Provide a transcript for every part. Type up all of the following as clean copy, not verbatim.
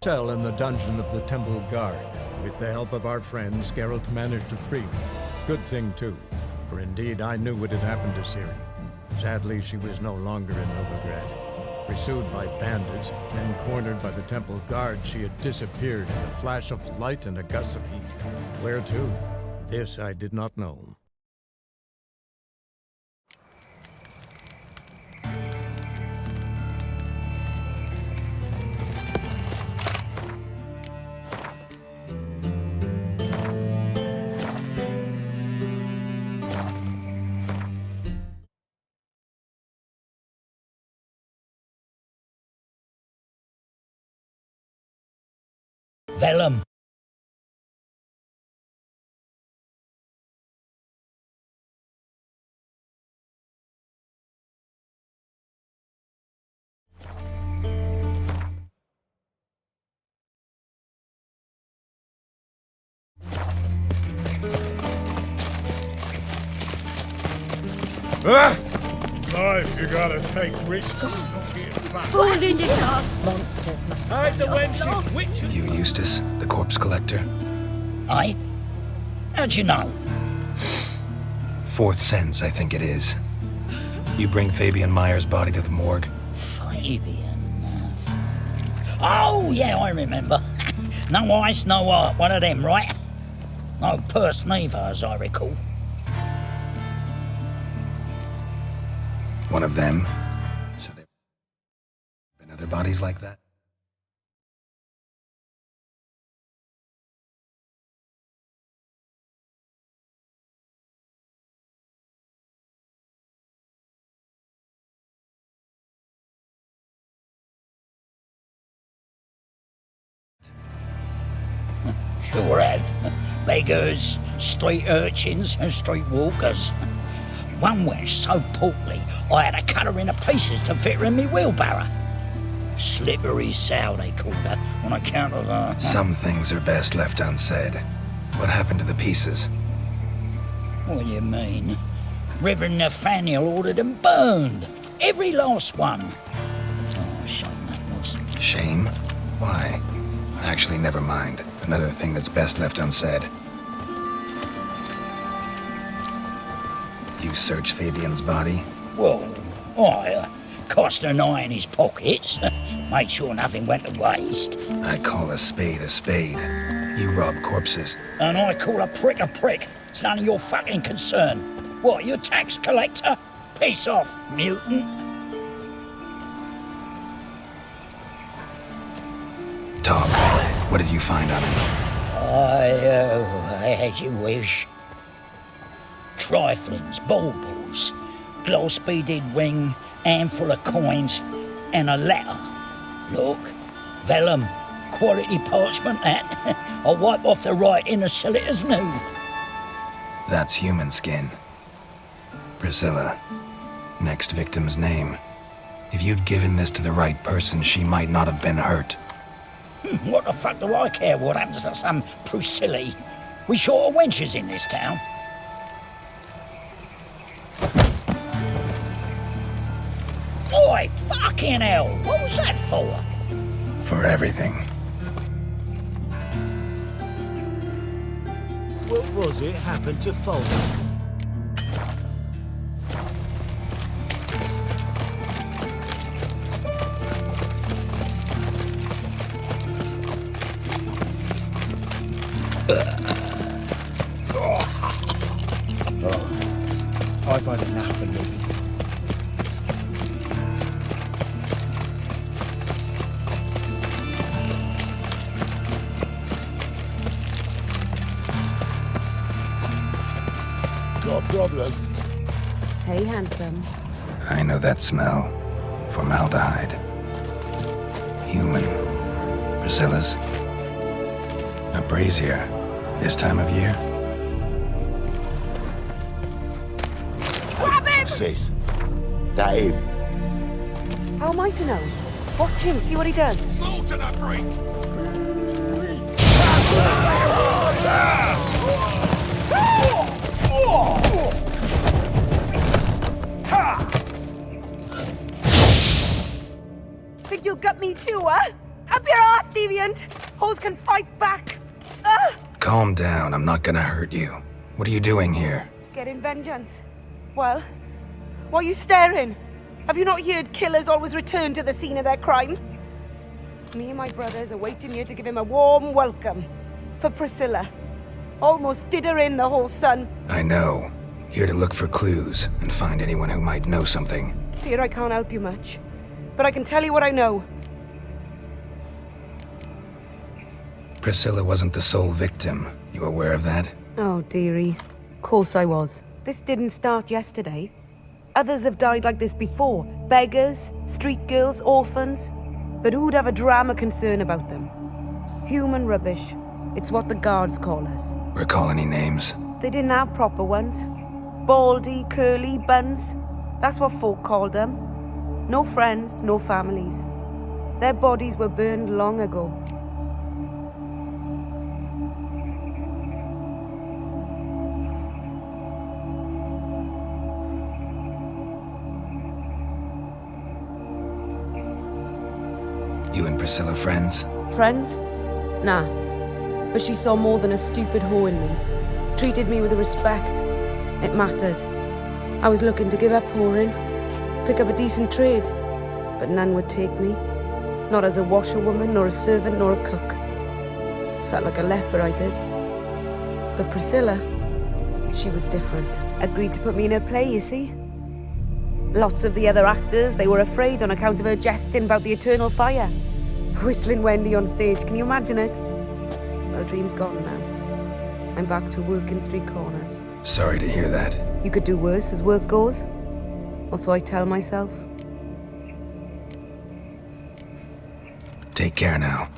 cell in the dungeon of the Temple Guard. With the help of our friends, Geralt managed to free me. Good thing, too, for indeed I knew what had happened to Ciri. Sadly, she was no longer in Novigrad. Pursued by bandits, then cornered by the Temple Guard, she had disappeared in a flash of light and a gust of heat. Where to? This I did not know. Vellum. Life, you gotta take risks. Born in the dark. Monsters must Hide have the run off. wenches, witches. You Eustace, the corpse collector? Aye? How'd you know? Fourth sense, I think it is. You bring Fabian Meyer's body to the morgue. Fabian. Oh, yeah, I remember. No eyes, no heart. One of them, right? No purse neither, as I recall. One of them. So there been other bodies like that? Sure have. Beggars, street urchins, and street walkers. One went so portly, I had to cut her into pieces to fit her in me wheelbarrow. Slippery sow, they called her, on account of her. Some things are best left unsaid. What happened to the pieces? What do you mean? Reverend Nathaniel ordered them burned. Every last one. Oh, shame that was. Shame? Why? Actually, never mind. Another thing that's best left unsaid. You search Fabian's body? Well, I cast an eye in his pockets. Made sure nothing went to waste. I call a spade a spade. You rob corpses. And I call a prick a prick. It's none of your fucking concern. What, you tax collector? Piss off, mutant. Talk. What did you find on him? As you wish. Triflings, baubles, gloss-beaded ring, handful of coins, and a letter. Look, vellum, quality parchment that. I'll wipe off the writing and sell it as new. That's human skin. Priscilla. Next victim's name. If you'd given this to the right person, she might not have been hurt. What the fuck do I care what happens to some Priscilla? We short of wenches in this town. Oi, fucking hell! What was that for? For everything. What was it happened to Foley? I've had enough of living. Got a problem? Hey, handsome. I know that smell. Formaldehyde. Human. Priscilla's. A brazier. This time of year. Grab him! Sis, that him? How am I to know? Watch him, see what he does. Slaughter that freak! Think you'll gut me too, huh? Up your ass, deviant! Hoes can fight back! Ugh! Calm down, I'm not gonna hurt you. What are you doing here? Getting vengeance. Well, why are you staring? Have you not heard killers always return to the scene of their crime? Me and my brothers are waiting here to give him a warm welcome. For Priscilla. Almost did her in, the whole son. I know. Here to look for clues and find anyone who might know something. Fear I can't help you much. But I can tell you what I know. Priscilla wasn't the sole victim. You aware of that? Oh, dearie. Of course I was. This didn't start yesterday. Others have died like this before. Beggars, street girls, orphans. But who'd have a drama concern about them? Human rubbish. It's what the guards call us. Recall any names? They didn't have proper ones. Baldy, curly, buns. That's what folk called them. No friends, no families. Their bodies were burned long ago. You and Priscilla friends? Friends? Nah. But she saw more than a stupid hoe in me. Treated me with respect. It mattered. I was looking to give up whoring, pick up a decent trade, but none would take me. Not as a washerwoman, nor a servant, nor a cook. Felt like a leper, I did. But Priscilla, she was different. Agreed to put me in her play, you see. Lots of the other actors, they were afraid on account of her jesting about the eternal fire. Whistling Wendy on stage, can you imagine it? Well, dream's gone now. I'm back to working street corners. Sorry to hear that. You could do worse as work goes. Or so I tell myself. Take care now.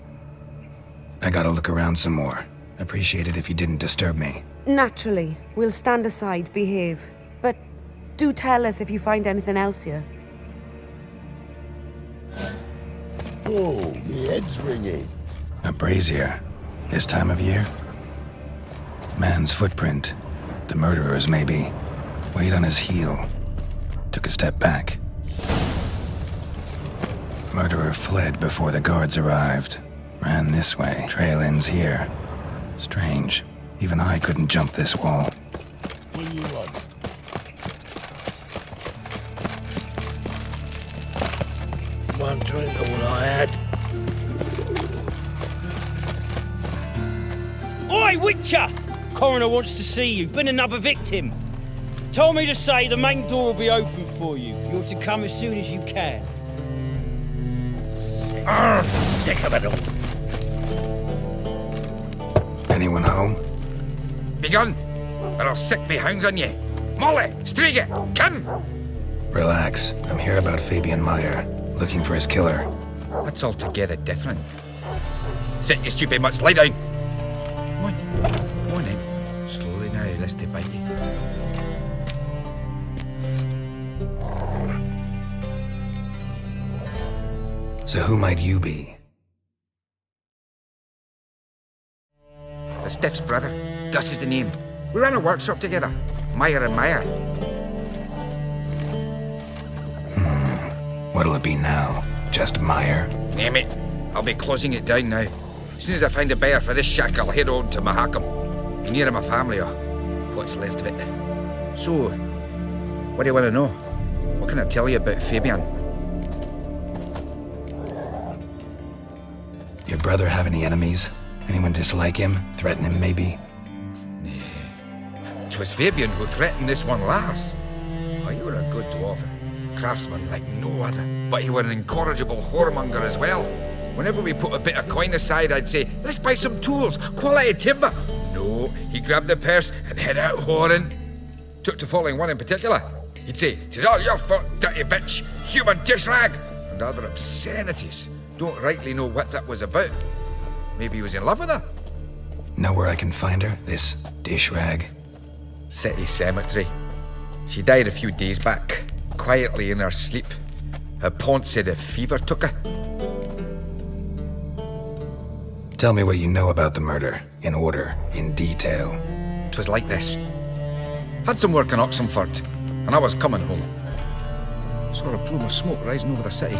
I gotta look around some more. Appreciate it if you didn't disturb me. Naturally, we'll stand aside, behave. But do tell us if you find anything else here. Oh, me head's ringing. A brazier. This time of year? Man's footprint. The murderer's, maybe. Weighed on his heel. Took a step back. Murderer fled before the guards arrived. Ran this way. Trail ends here. Strange. Even I couldn't jump this wall. What do you want? One drink, all I had. Oi, Witcher! Coroner wants to see you. Been another victim. Told me to say the main door will be open for you. You're to come as soon as you can. Sick of it all. Anyone home? Begun, or I'll sick me hounds on you. Molly, Striga, come! Relax. I'm here about Fabian Meyer. Looking for his killer. That's altogether different. Sit, you stupid much. Lie down. Come on. Come on then. Slowly now, lest they bite you. So who might you be? The Stiff's brother. Gus is the name. We ran a workshop together. Meyer and Meyer. What'll it be now? Just Meyer? Name it. I'll be closing it down now. As soon as I find a buyer for this shack, I'll head on to Mahakam. Be near my family, or what's left of it. So, what do you want to know? What can I tell you about Fabian? Your brother have any enemies? Anyone dislike him? Threaten him, maybe? 'Twas Fabian who threatened this one last. Oh, you were a good dwarf. Craftsman like no other. But he were an incorrigible whoremonger as well. Whenever we put a bit of coin aside, I'd say, let's buy some tools, quality timber. No, he grabbed the purse and head out whoring. Took to following one in particular. He'd say, "'Tis all your fault, dirty bitch, human dish rag," and other obscenities. Don't rightly know what that was about. Maybe he was in love with her. Know where I can find her? This dish rag? City cemetery. She died a few days back, quietly in her sleep. Her pont said a fever took her. Tell me what you know about the murder, in order, in detail. 'Twas like this. Had some work in Oxenford, and I was coming home. Saw a plume of smoke rising over the city.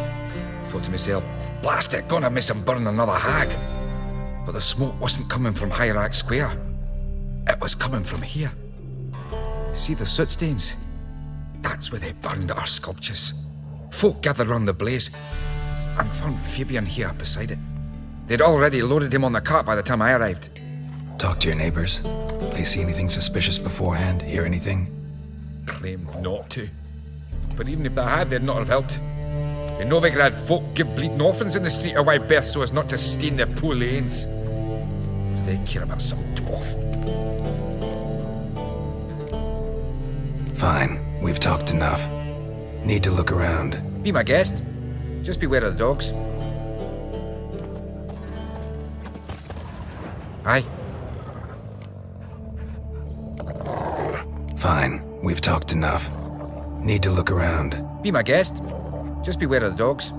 Thought to myself, blast it, gonna miss him burn another hag. But the smoke wasn't coming from Hierarch Square. It was coming from here. See the soot stains? That's where they burned our sculptures. Folk gathered round the blaze and found Fabian here beside it. They'd already loaded him on the cart by the time I arrived. Talk to your neighbors. They see anything suspicious beforehand? Hear anything? Claim not to. But even if they had, they'd not have helped. In Novigrad, folk give bleeding orphans in the street a wide berth so as not to stain their poor lanes. Do they care about some dwarf? Fine, we've talked enough. Need to look around. Be my guest. Just beware of the dogs. Aye. Fine, we've talked enough. Need to look around. Be my guest. Just beware of the dogs.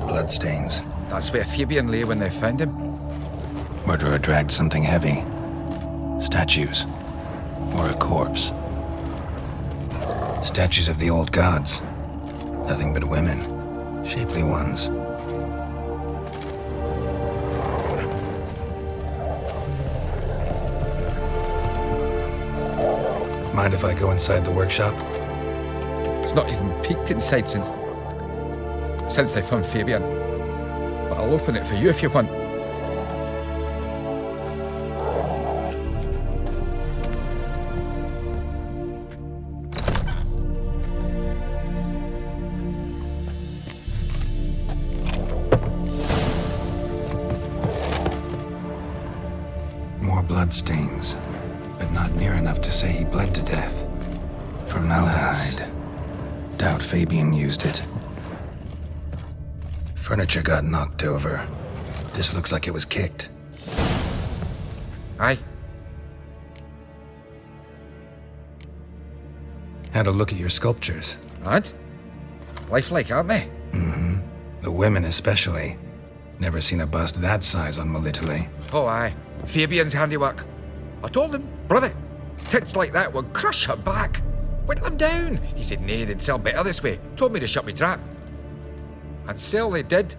Bloodstains. That's where Fabian lay when they found him. Murderer dragged something heavy. Statues. Or a corpse. Statues of the old gods. Nothing but women. Shapely ones. Mind if I go inside the workshop? It's not even peeked inside since they found Fabian. But I'll open it for you if you want. More bloodstains, but not near enough to say he bled to death. Formaldehyde. Doubt Fabian used it. Furniture got knocked over. This looks like it was kicked. Aye. Had a look at your sculptures. And? Lifelike, aren't they? Mm-hmm. The women especially. Never seen a bust that size on Melitele. Oh, aye. Fabian's handiwork. I told him, brother, tits like that would crush her back. Whittle him down. He said, nay, they'd sell better this way. Told me to shut me trap. And sell they did.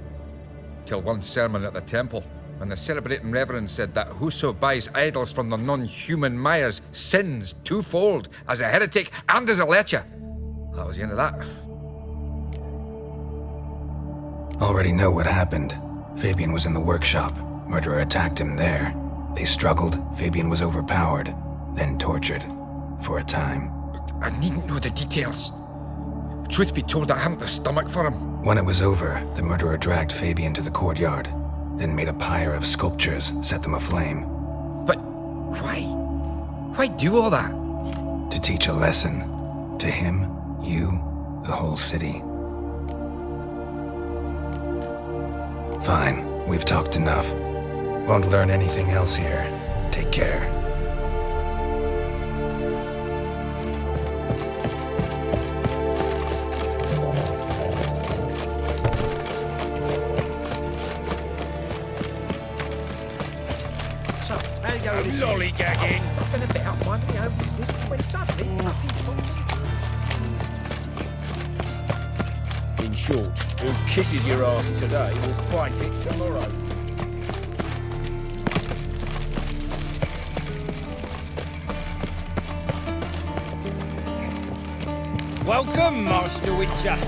Till one sermon at the temple, when the celebrating reverend said that whoso buys idols from the non-human mires sins twofold, as a heretic and as a lecher. That was the end of that. Already know what happened. Fabian was in the workshop. Murderer attacked him there. They struggled. Fabian was overpowered, then tortured. For a time. I needn't know the details. Truth be told, I hadn't the stomach for him. When it was over, the murderer dragged Fabian to the courtyard, then made a pyre of sculptures, set them aflame. But why? Why do all that? To teach a lesson. To him, you, the whole city. Fine, we've talked enough. Won't learn anything else here. Take care. Lollygagging. I've been a bit up minding my own business when suddenly up he falls. In short, who kisses your ass today will bite it tomorrow. Welcome, Master Witcher.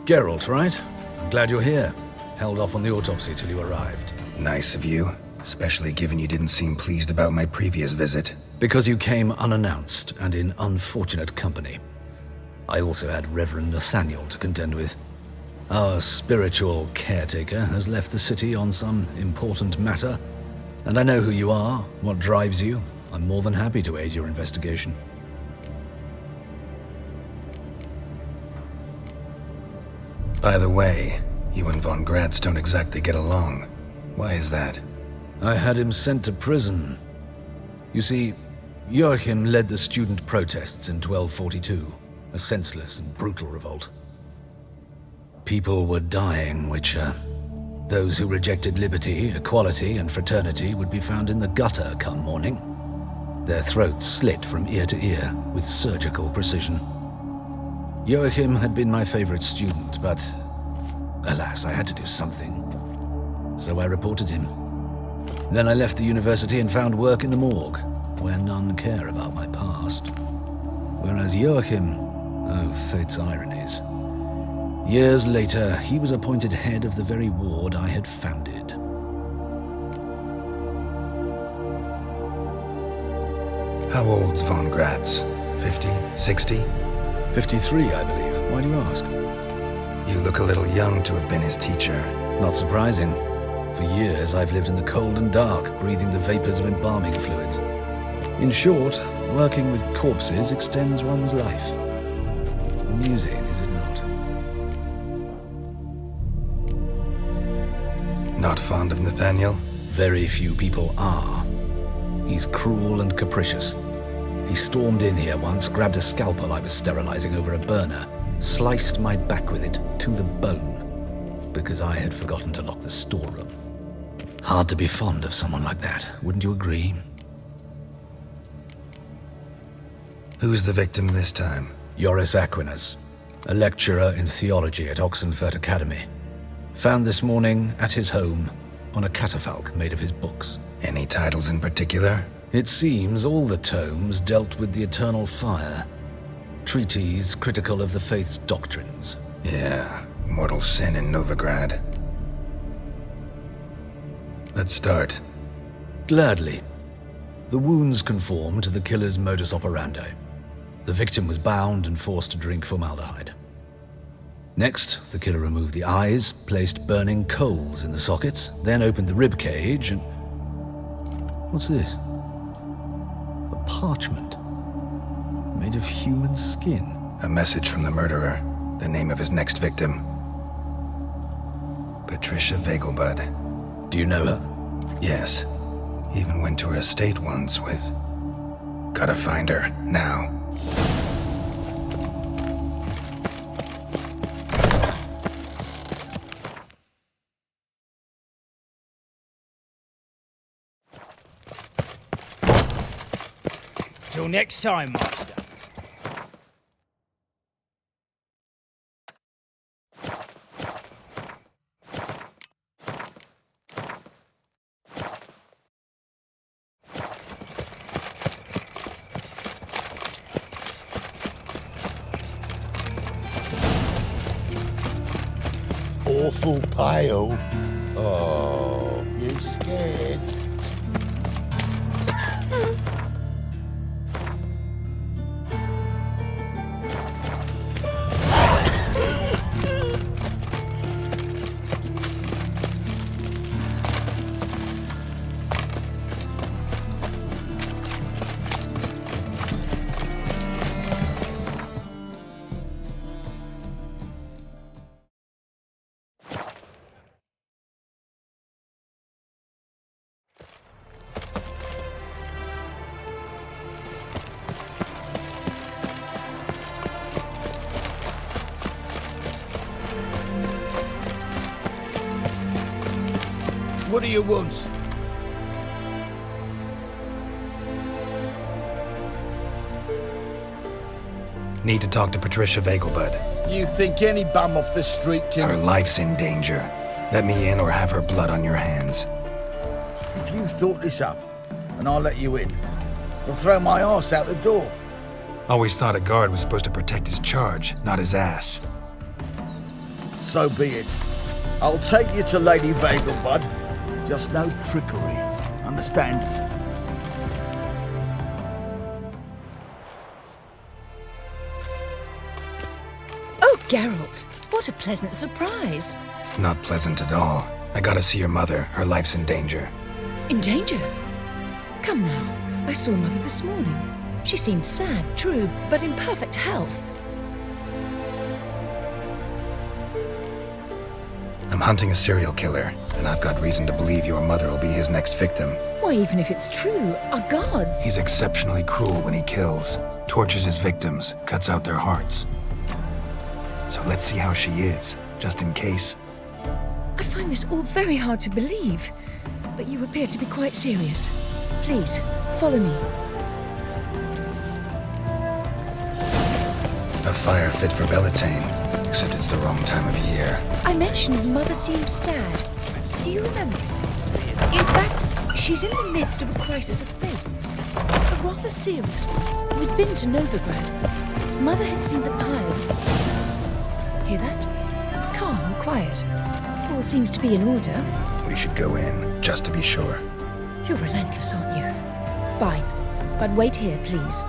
Geralt, right? I'm glad you're here. Held off on the autopsy till you arrived. Nice of you, especially given you didn't seem pleased about my previous visit. Because you came unannounced and in unfortunate company. I also had Reverend Nathaniel to contend with. Our spiritual caretaker has left the city on some important matter, and I know who you are, what drives you. I'm more than happy to aid your investigation. By the way, you and Von Gratz don't exactly get along. Why is that? I had him sent to prison. You see, Joachim led the student protests in 1242, a senseless and brutal revolt. People were dying, Witcher. Those who rejected liberty, equality, and fraternity would be found in the gutter come morning. Their throats slit from ear to ear with surgical precision. Joachim had been my favorite student, but alas, I had to do something. So I reported him. Then I left the university and found work in the morgue, where none care about my past. Whereas Joachim, oh, fate's ironies. Years later, he was appointed head of the very ward I had founded. How old's Von Gratz? 50? 60? 53, I believe. Why do you ask? You look a little young to have been his teacher. Not surprising. For years, I've lived in the cold and dark, breathing the vapors of embalming fluids. In short, working with corpses extends one's life. Amusing, is it not? Not fond of Nathaniel? Very few people are. He's cruel and capricious. He stormed in here once, grabbed a scalpel I was sterilizing over a burner, sliced my back with it to the bone, because I had forgotten to lock the storeroom. Hard to be fond of someone like that, wouldn't you agree? Who's the victim this time? Joris Aquinas, a lecturer in theology at Oxenfurt Academy. Found this morning at his home on a catafalque made of his books. Any titles in particular? It seems all the tomes dealt with the eternal fire. Treatises critical of the faith's doctrines. Yeah, mortal sin in Novigrad. Let's start. Gladly. The wounds conform to the killer's modus operandi. The victim was bound and forced to drink formaldehyde. Next, the killer removed the eyes, placed burning coals in the sockets, then opened the rib cage and... What's this? A parchment made of human skin. A message from the murderer. The name of his next victim. Patricia Vegelbud. Do you know her? Yes. Even went to her estate once with... Gotta find her, now. Till next time, Master. Awful pale. Oh, you scared? What do you want? Need to talk to Patricia Vegelbud. You think any bum off the street Her can... life's in danger. Let me in or have her blood on your hands. If you thought this up, and I'll let you in, I'll throw my arse out the door. Always thought a guard was supposed to protect his charge, not his ass. So be it. I'll take you to Lady Vagel, bud. Just no trickery. Understand? Oh, Geralt, what a pleasant surprise. Not pleasant at all. I gotta see your mother. Her life's in danger. In danger? Come now, I saw Mother this morning. She seemed sad, true, but in perfect health. I'm hunting a serial killer, and I've got reason to believe your mother will be his next victim. Why, even if it's true, our gods... He's exceptionally cruel when he kills, tortures his victims, cuts out their hearts. So let's see how she is, just in case. I find this all very hard to believe, but you appear to be quite serious. Please, follow me. A fire fit for Bellatane, except it's the wrong time of year. I mentioned Mother seemed sad. Do you remember? In fact, she's in the midst of a crisis of faith. A rather serious one. We'd been to Novigrad. Mother had seen the pyres. Hear that? Calm and quiet. All seems to be in order. We should go in, just to be sure. You're relentless, aren't you? Fine. But wait here, please.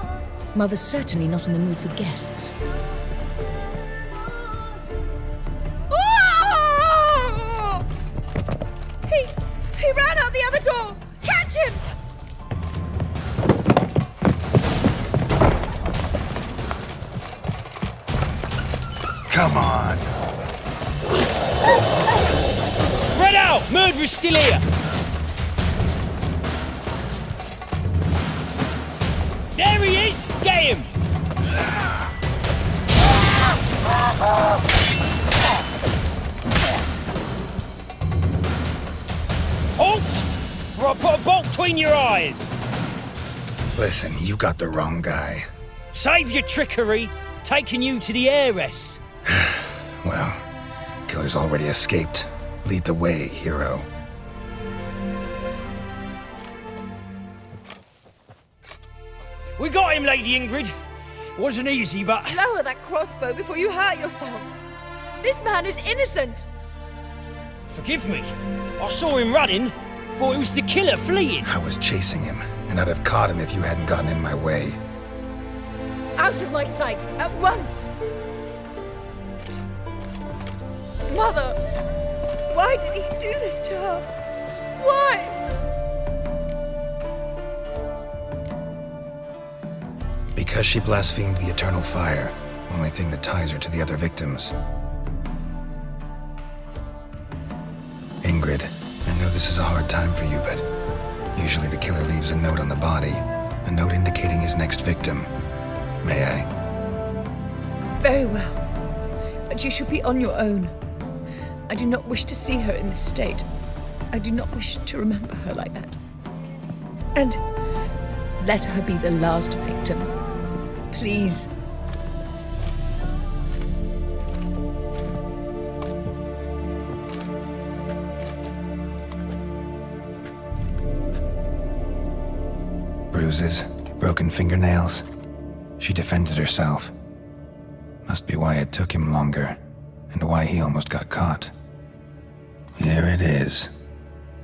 Mother's certainly not in the mood for guests. He ran out the other door! Catch him! Come on! Spread out! Murderer's still here! There he is! Get him! Halt! Or I'll put a bolt between your eyes! Listen, you got the wrong guy. Save your trickery! Taking you to the heiress! Well, killer's already escaped. Lead the way, hero. We got him, Lady Ingrid. Wasn't easy, but... Lower that crossbow before you hurt yourself. This man is innocent. Forgive me. I saw him running. Thought it was the killer fleeing. I was chasing him, and I'd have caught him if you hadn't gotten in my way. Out of my sight, at once! Mother! Why did he do this to her? Why? Because she blasphemed the eternal fire, only thing that ties her to the other victims. Ingrid, I know this is a hard time for you, but usually the killer leaves a note on the body, a note indicating his next victim. May I? Very well. But you should be on your own. I do not wish to see her in this state. I do not wish to remember her like that. And let her be the last victim. Please. Bruises, broken fingernails. She defended herself. Must be why it took him longer, and why he almost got caught. Here it is.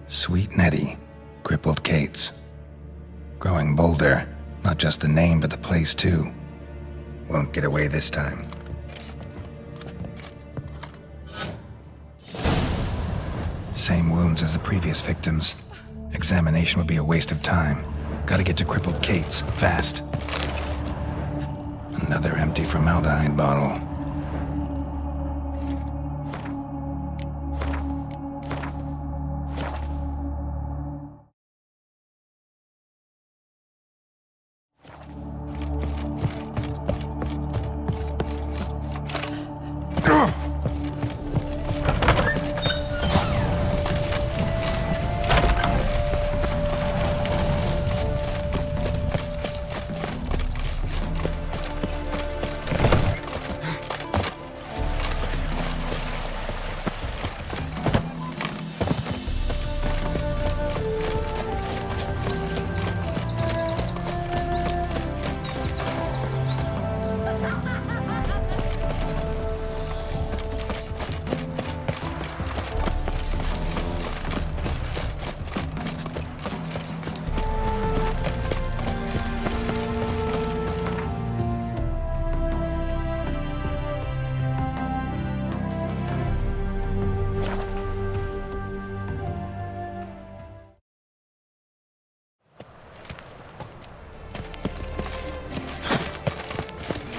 Sweet Nettie, crippled Kate's. Growing bolder, not just the name, but the place too. Won't get away this time. Same wounds as the previous victims. Examination would be a waste of time. Gotta get to crippled Kate's, fast. Another empty formaldehyde bottle.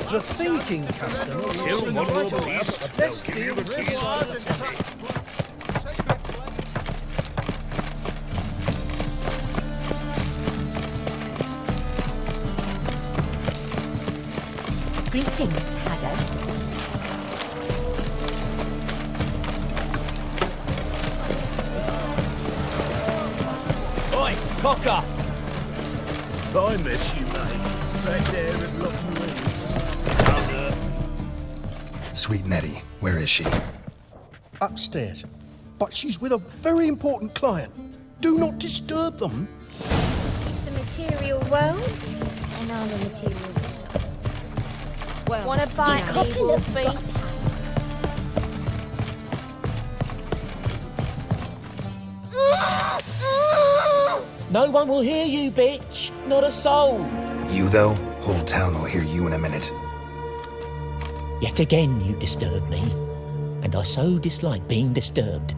The thinking customer will Kill see one right more away beast, the best they'll give you deal the there keys to was the in town. Greetings, Haggard. Oi, Cocker! I met you, mate. Back there at Loch Louise. Sweet Nettie, where is she? Upstairs. But she's with a very important client. Do not disturb them. It's the material world, and I'm the material world. Well, Wanna buy a couple of feet? No one will hear you, bitch. Not a soul. You, though? Whole town will hear you in a minute. Yet again you disturb me, and I so dislike being disturbed.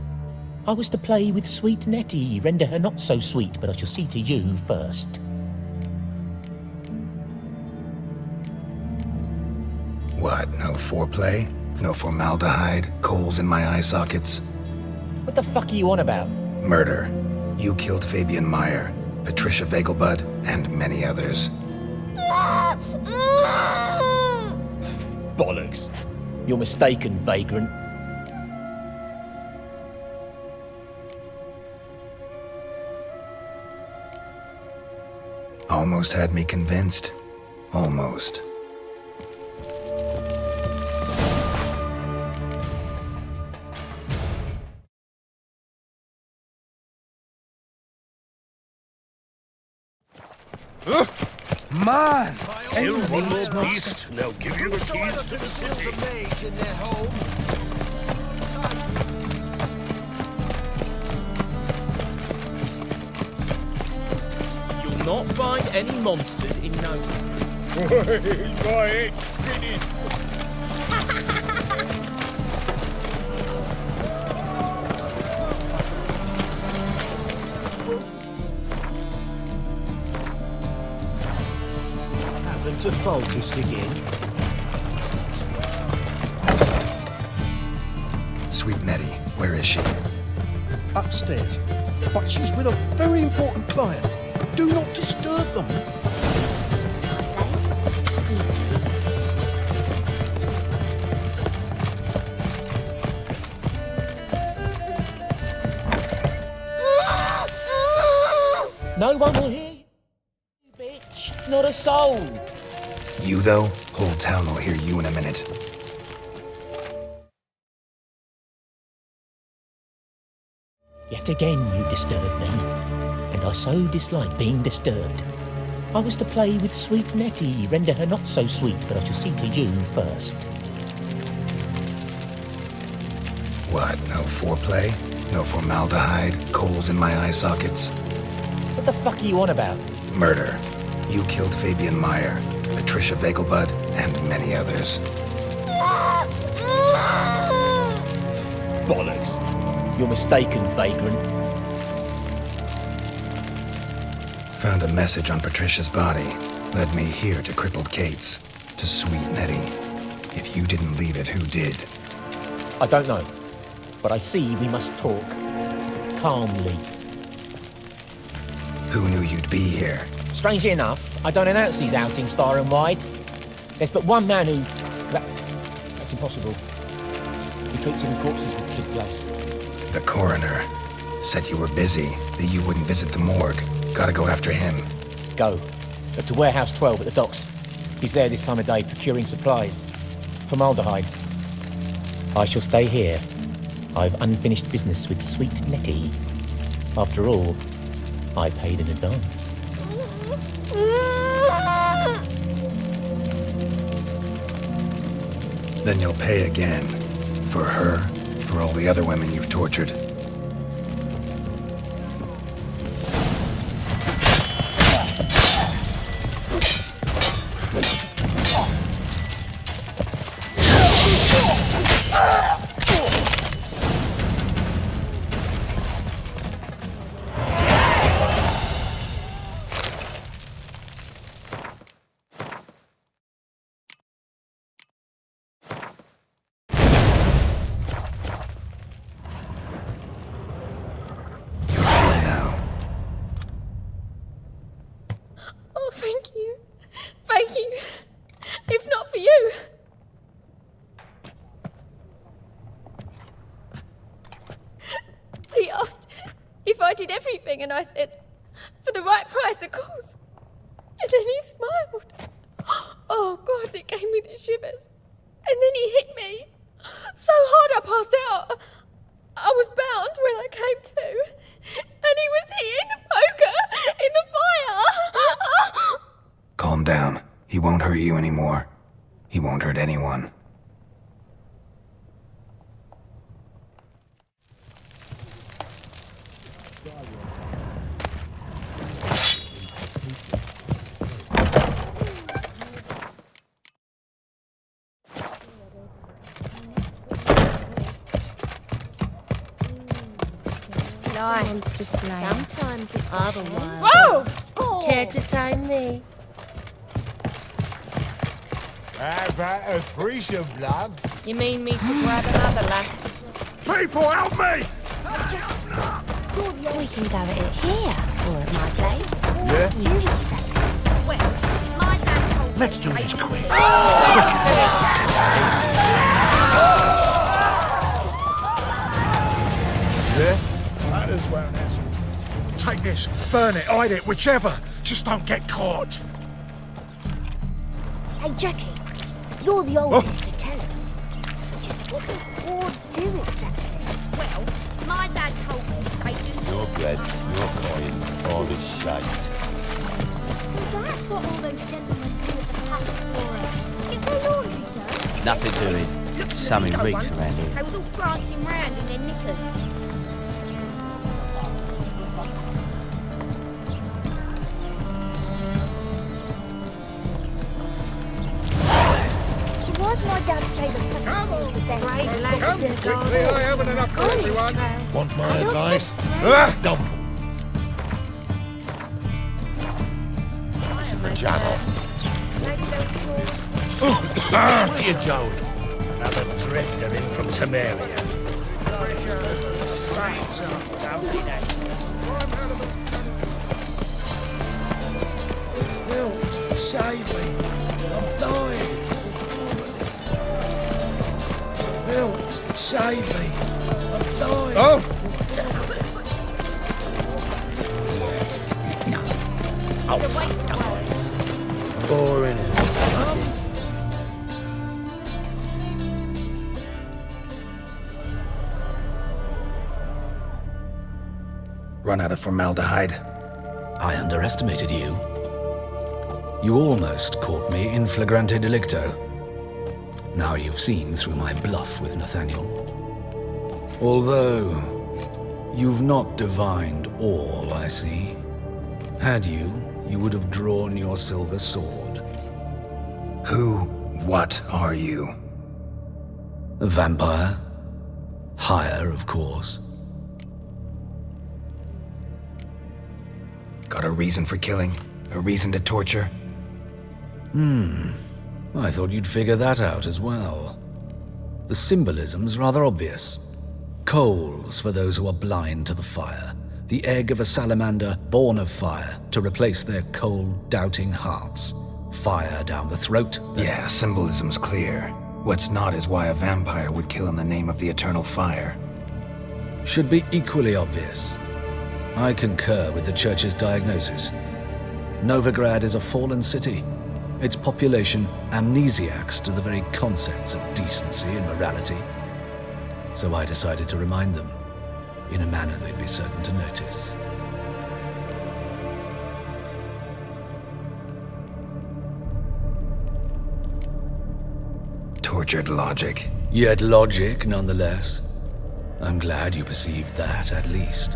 I was to play with sweet Nettie, render her not so sweet, but I shall see to you first. What, no foreplay? No formaldehyde? Coals in my eye sockets? What the fuck are you on about? Murder. You killed Fabian Meyer, Patricia Vegelbud, and many others. Bollocks. You're mistaken, vagrant. Almost had me convinced. Almost. Man! Kill one more beast, they'll give you the keys to the city. You'll not find any monsters in no... My head's finished. Happened to Faltist again. Sweet Nettie, where is she? Upstairs. But she's with a very important client. Do not disturb them. No one will hear you, bitch. Not a soul. You, though? Whole town will hear you in a minute. Yet again you disturb me, and I so dislike being disturbed. I was to play with sweet Nettie, render her not so sweet, but I shall see to you first. What, no foreplay? No formaldehyde? Coals in my eye sockets? What the fuck are you on about? Murder. You killed Fabian Meyer, Patricia Vegelbud, and many others. Bollocks. You're mistaken, vagrant. Found a message on Patricia's body. Led me here to crippled Kate's. To sweet Nettie. If you didn't leave it, who did? I don't know, but I see we must talk. Calmly. Who knew you'd be here? Strangely enough, I don't announce these outings far and wide. There's but one man who... That's impossible. He treats even corpses with kid gloves. The coroner. Said you were busy, that you wouldn't visit the morgue. Gotta go after him. Go. But to Warehouse 12 at the docks. He's there this time of day procuring supplies. Formaldehyde. I shall stay here. I've unfinished business with sweet Nettie. After all, I paid in advance. Then you'll pay again. For her, for all the other women you've tortured. Oh, thank you. Thank you. If not for you. He asked if I did everything, and I said, for the right price, of course. And then he smiled. Oh, God, it gave me the shivers. And then he hit me so hard I passed out. I was bound when I came to. And he was hitting the poker in the fire. Calm down. He won't hurt you anymore. He won't hurt anyone. Wants to slay. Sometimes it's otherwise. Whoa! Care to tame me? How about a threesome, blood? You mean me to grab another last? People, help me! We can go at it here, or at my place. Yeah? Do exactly. Well, my dad told me. Let's do this quick. Yeah? Might as well, Nestle. Take this, burn it, hide it, whichever. Just don't get caught. Hey, Jackie, you're the oldest, so tell us. Just what does a ward do exactly? Well, my dad told me they do. Your bread, your coin, all is shite. So that's what all those gentlemen do at the passage for. Get their laundry done. Nothing doing. Something reeks around They here. was all prancing round in their knickers. So why's my dad say the passage was the best? Come quickly, I haven't enough for everyone. Want my advice? Dump. The channel. Where are you going? Another drifter in from Temeria. Saints are lovely, Will, save me. I'm dying. Will, save me. I'm dying. Oh! It's a waste of words. Boring. Run out of formaldehyde. I underestimated you. You almost caught me in flagrante delicto. Now you've seen through my bluff with Nathaniel. Although, you've not divined all, I see. Had you, you would have drawn your silver sword. Who, what are you? A vampire. Higher, of course. Got a reason for killing? A reason to torture? I thought you'd figure that out as well. The symbolism's rather obvious. Coals for those who are blind to the fire. The egg of a salamander born of fire to replace their cold, doubting hearts. Fire down the throat. Yeah, symbolism's clear. What's not is why a vampire would kill in the name of the eternal fire. Should be equally obvious. I concur with the Church's diagnosis. Novigrad is a fallen city. Its population amnesiacs to the very concepts of decency and morality. So I decided to remind them, in a manner they'd be certain to notice. Tortured logic. Yet logic, nonetheless. I'm glad you perceived that, at least.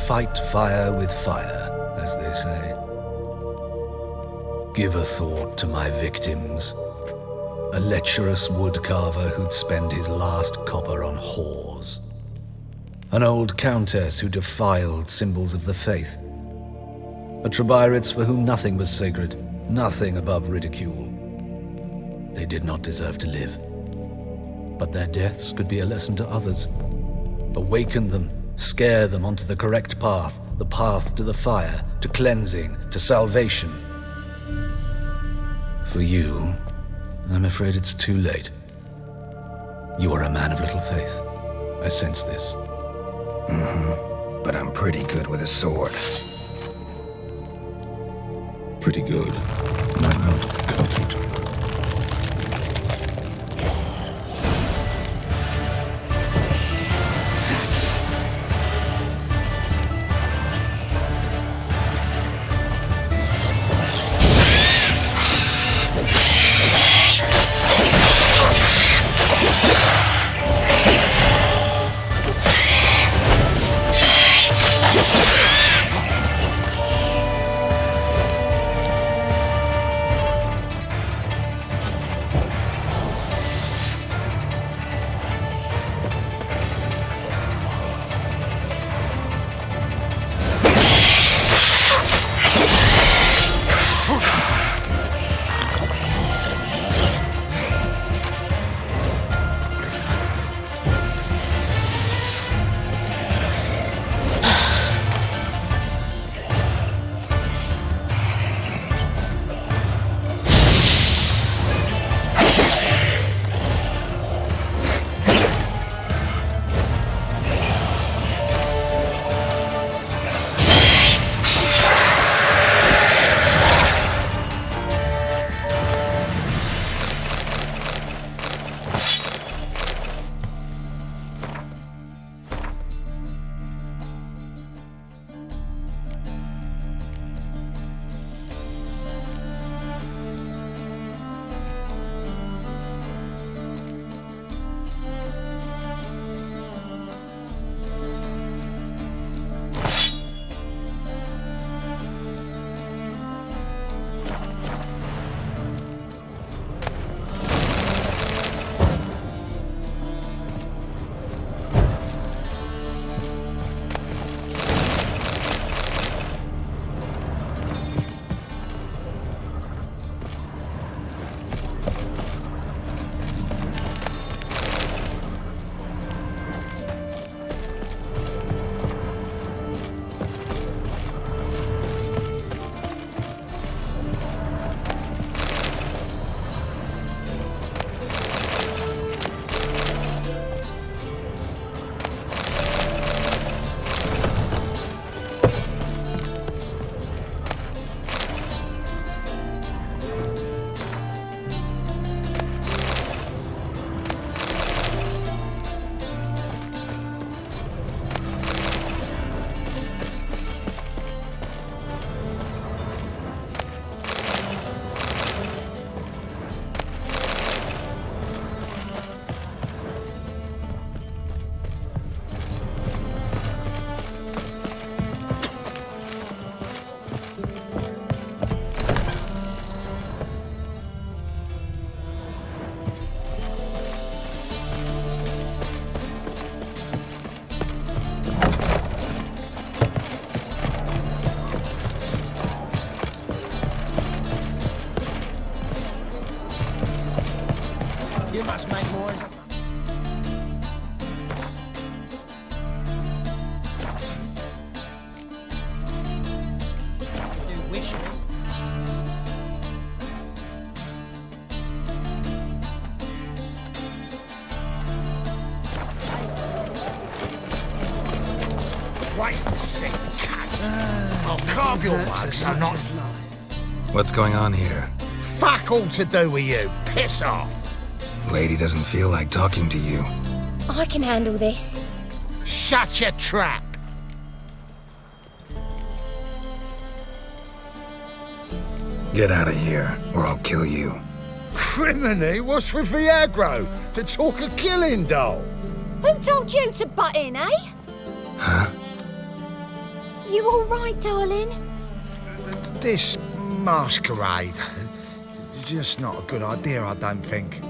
Fight fire with fire, as they say. Give a thought to my victims. A lecherous woodcarver who'd spend his last copper on whores. An old countess who defiled symbols of the faith. A Trebirites for whom nothing was sacred, nothing above ridicule. They did not deserve to live. But their deaths could be a lesson to others. Awaken them, scare them onto the correct path, the path to the fire, to cleansing, to salvation. For you, I'm afraid it's too late. You are a man of little faith. I sense this. But I'm pretty good with a sword. Pretty good. Might not cut it. You must make more. You wish me. Wait a second, cunt. I'll carve your mug so not... What's going on here? Fuck all to do with you. Piss off. Lady doesn't feel like talking to you. I can handle this. Shut your trap. Get out of here, or I'll kill you. Criminy, what's with the aggro? The talk of killing, doll. Who told you to butt in, eh? Huh? You all right, darling? This masquerade. Just not a good idea, I don't think.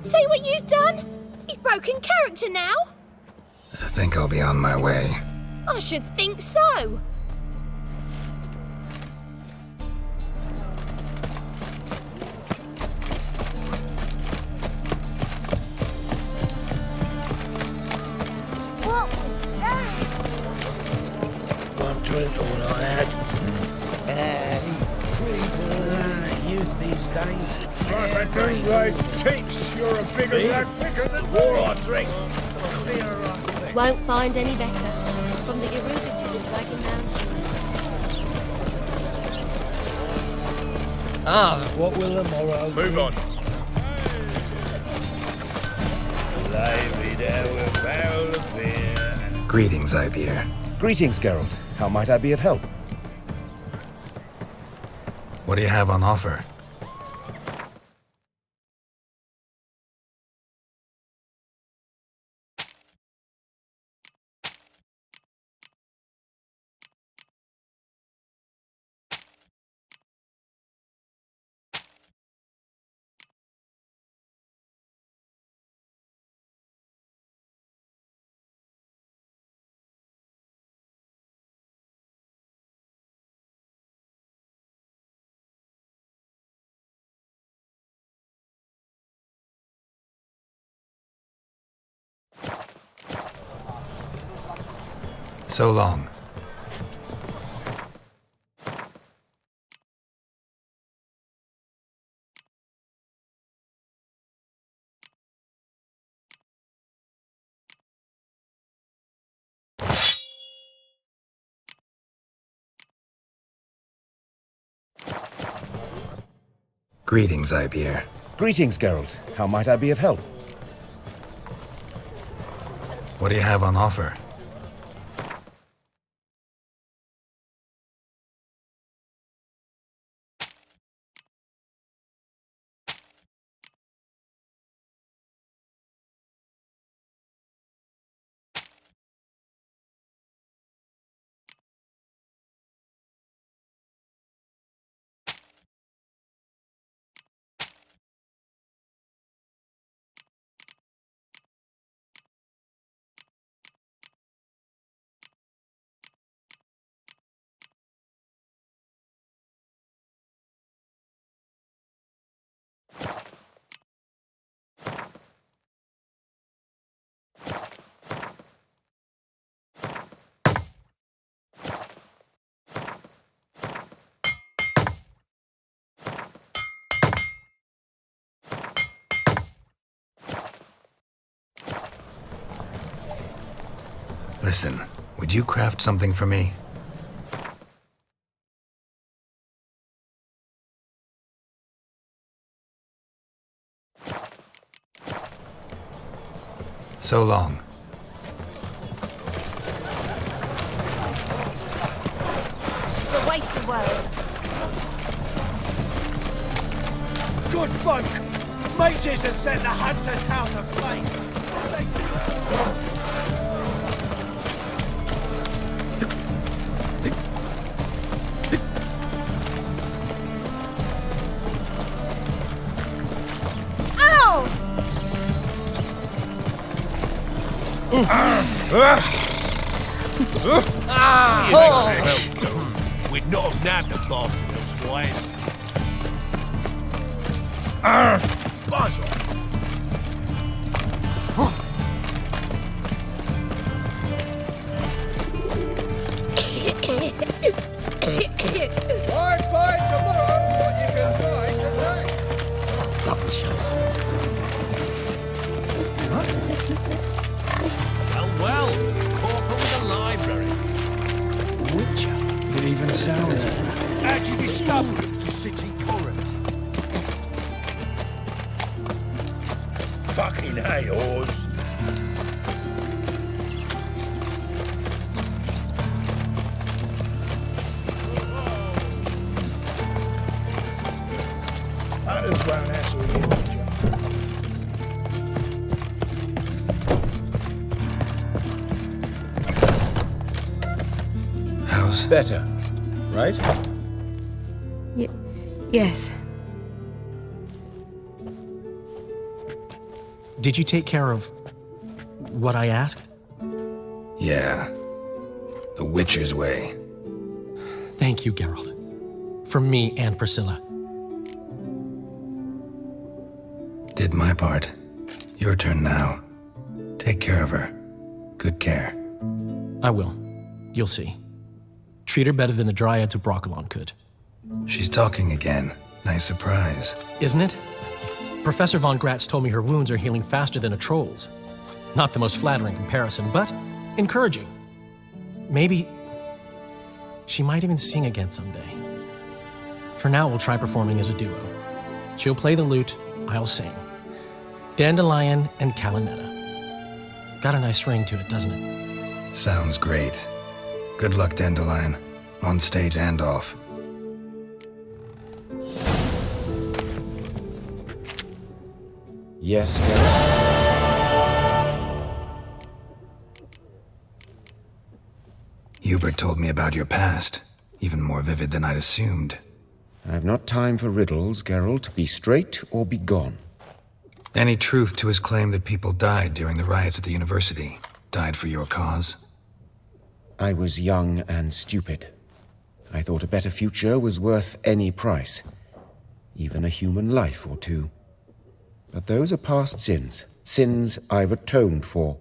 See what you've done? He's broken character now. I think I'll be on my way. I should think so. What was that? One drink all I had. You think these days. Reckon those ticks, you're a bigger rat picker than all I drink. Won't find any better. From the Iruka to the Dragon Mountain. What will the morrow Move on. Lay me there with a barrel of beer. Greetings, Ibeer. Greetings, Geralt. How might I be of help? What do you have on offer? So long. Greetings, Ibeer. Greetings, Geralt. How might I be of help? What do you have on offer? Listen, would you craft something for me? So long. It's a waste of words. Good folk! Mages have set the hunter's house aflame! We'd not have nabbed the bastard elsewise. Buzz off! Buy tomorrow what you can buy today. Double shows. Well, corporal with the library. Witcher? It even sounds... How'd you discover it was the city coroner? Fucking hay, Oz. Hunters won't hassle you, Witcher. How's... Better, right? Yes. Did you take care of what I asked? Yeah. The Witcher's way. Thank you, Geralt. From me and Priscilla. Did my part. Your turn now. Take care of her. Good care. I will. You'll see. Treat her better than the Dryads of Brokilon could. She's talking again. Nice surprise. Isn't it? Professor von Gratz told me her wounds are healing faster than a troll's. Not the most flattering comparison, but encouraging. Maybe she might even sing again someday. For now, we'll try performing as a duo. She'll play the lute, I'll sing. Dandelion and Calinetta. Got a nice ring to it, doesn't it? Sounds great. Good luck, Dandelion. On stage and off. Yes, Geralt? Hubert told me about your past, even more vivid than I'd assumed. I've not time for riddles, Geralt. Be straight or be gone. Any truth to his claim that people died during the riots at the university? Died for your cause? I was young and stupid. I thought a better future was worth any price. Even a human life or two. But those are past sins. Sins I've atoned for.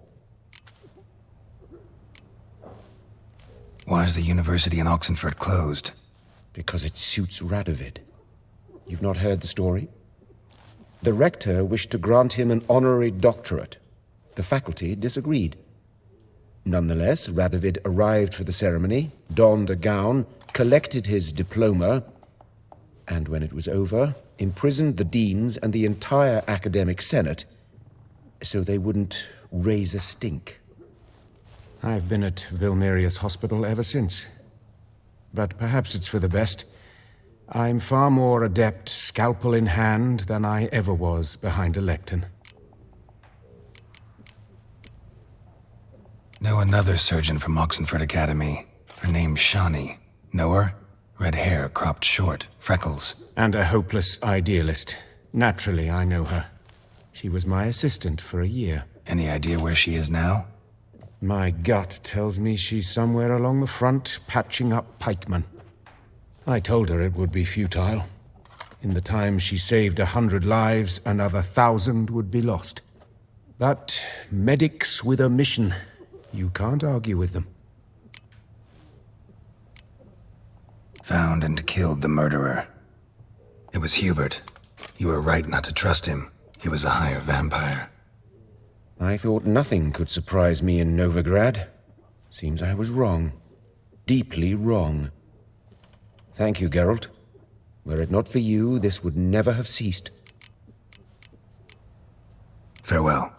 Why is the university in Oxenford closed? Because it suits Radovid. You've not heard the story? The rector wished to grant him an honorary doctorate. The faculty disagreed. Nonetheless, Radovid arrived for the ceremony, donned a gown, collected his diploma, and when it was over, imprisoned the deans and the entire academic senate so they wouldn't raise a stink. I've been at Vilmerius Hospital ever since. But perhaps it's for the best. I'm far more adept, scalpel in hand, than I ever was behind a lectern. Know another surgeon from Oxenford Academy. Her name's Shani. Know her? Red hair, cropped short, freckles. And a hopeless idealist. Naturally, I know her. She was my assistant for a year. Any idea where she is now? My gut tells me she's somewhere along the front, patching up pikemen. I told her it would be futile. In the time she saved 100 lives, another 1,000 would be lost. But medics with a mission, you can't argue with them. Found and killed the murderer. It was Hubert. You were right not to trust him. He was a higher vampire. I thought nothing could surprise me in Novigrad. Seems I was wrong. Deeply wrong. Thank you, Geralt. Were it not for you, this would never have ceased. Farewell.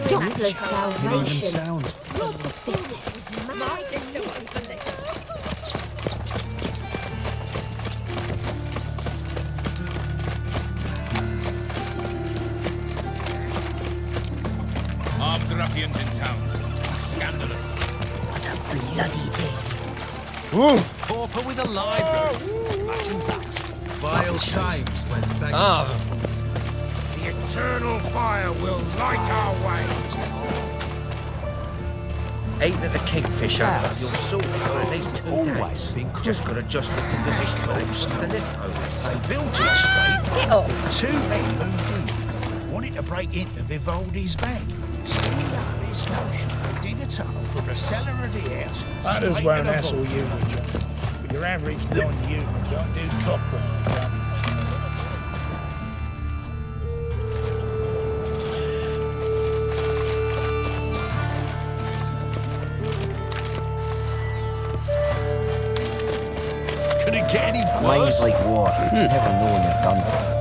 Doppler's salvation. My sister won't believe. Armed ruffians in town. Scandalous. What a bloody day. Pauper with a library. Imagine that. Vile times when they... The eternal fire will light our way. Ain't of the Kingfisher, you'll sort it for at least 2 days. Just got to adjust the position for the leftovers. They built it straight. Get off. 2 men moved in. Wanted to break into Vivaldi's bank. Steamed up this notion to dig a tunnel from the cellar of the house. Others straight won't to the hassle vault. you with you. But your average non-human don't do cockroach. Could it get any Ways worse? like water. Never knowing you're done for.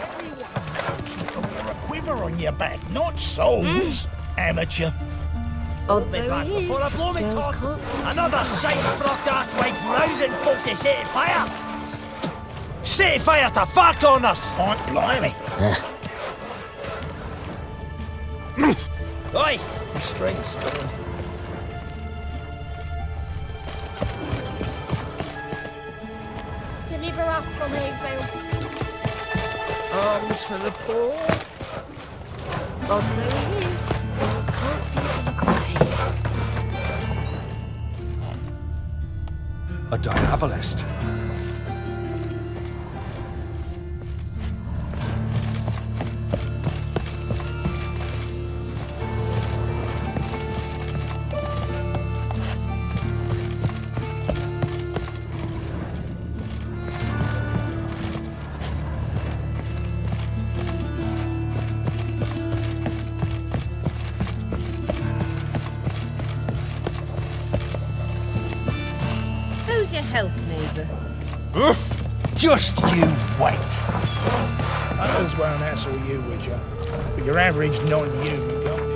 Wear a quiver on your back, not swords. Amateur. Oh, Me there back he is. before I blow me Girls top. can't see. Another Satan-frocked asswipe rousing folk to set fire. Set fire to fuck on us! Oh, blimey. Oi! Strength's gone. Deliver us from Evil. Arms for the poor. Oh, there he is. Girls can't see from A diabolist. How's your health, neighbour? Just you wait. I as well hassle you, would you? But your average non-human got it.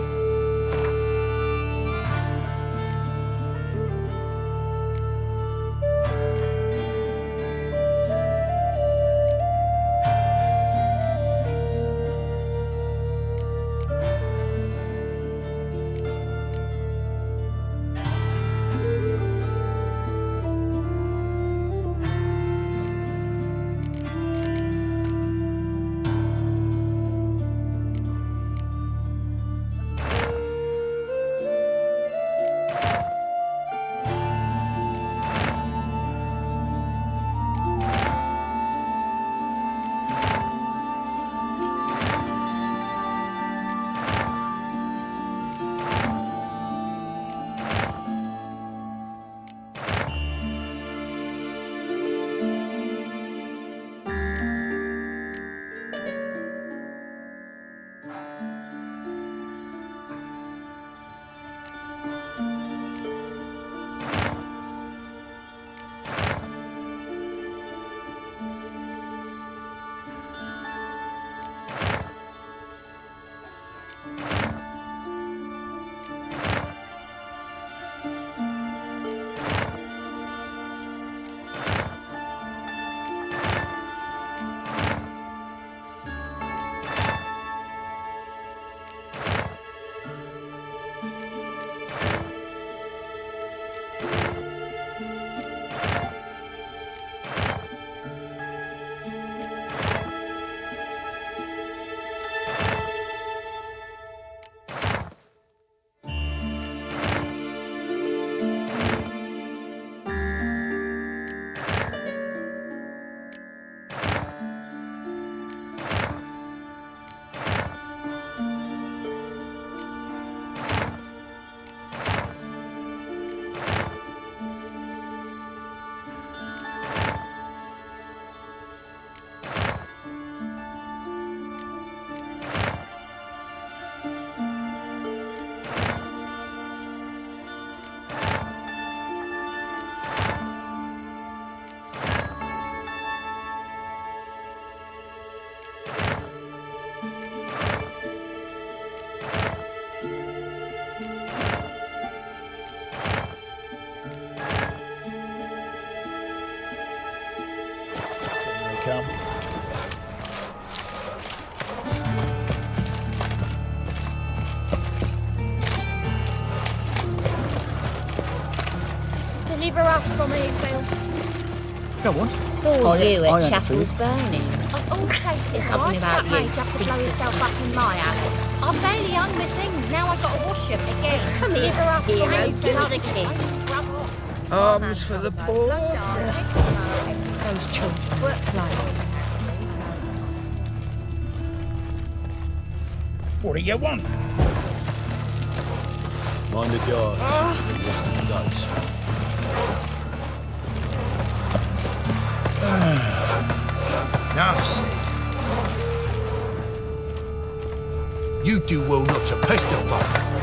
Come. Deliver us from Evil. Go on. Saw I- you I at ain't Chapel's fool. Burning. Of all places, Something why about that you made have to blow stinks of yourself up in my house? I barely hung my things, now I gotta wash them again. Come here, Deliver us from hero, Evil. give us a kiss. Arms for the poor. Those children. Work like. What do you want? Mind the guards. Watch the notes. Enough said. You do well not to pester folk.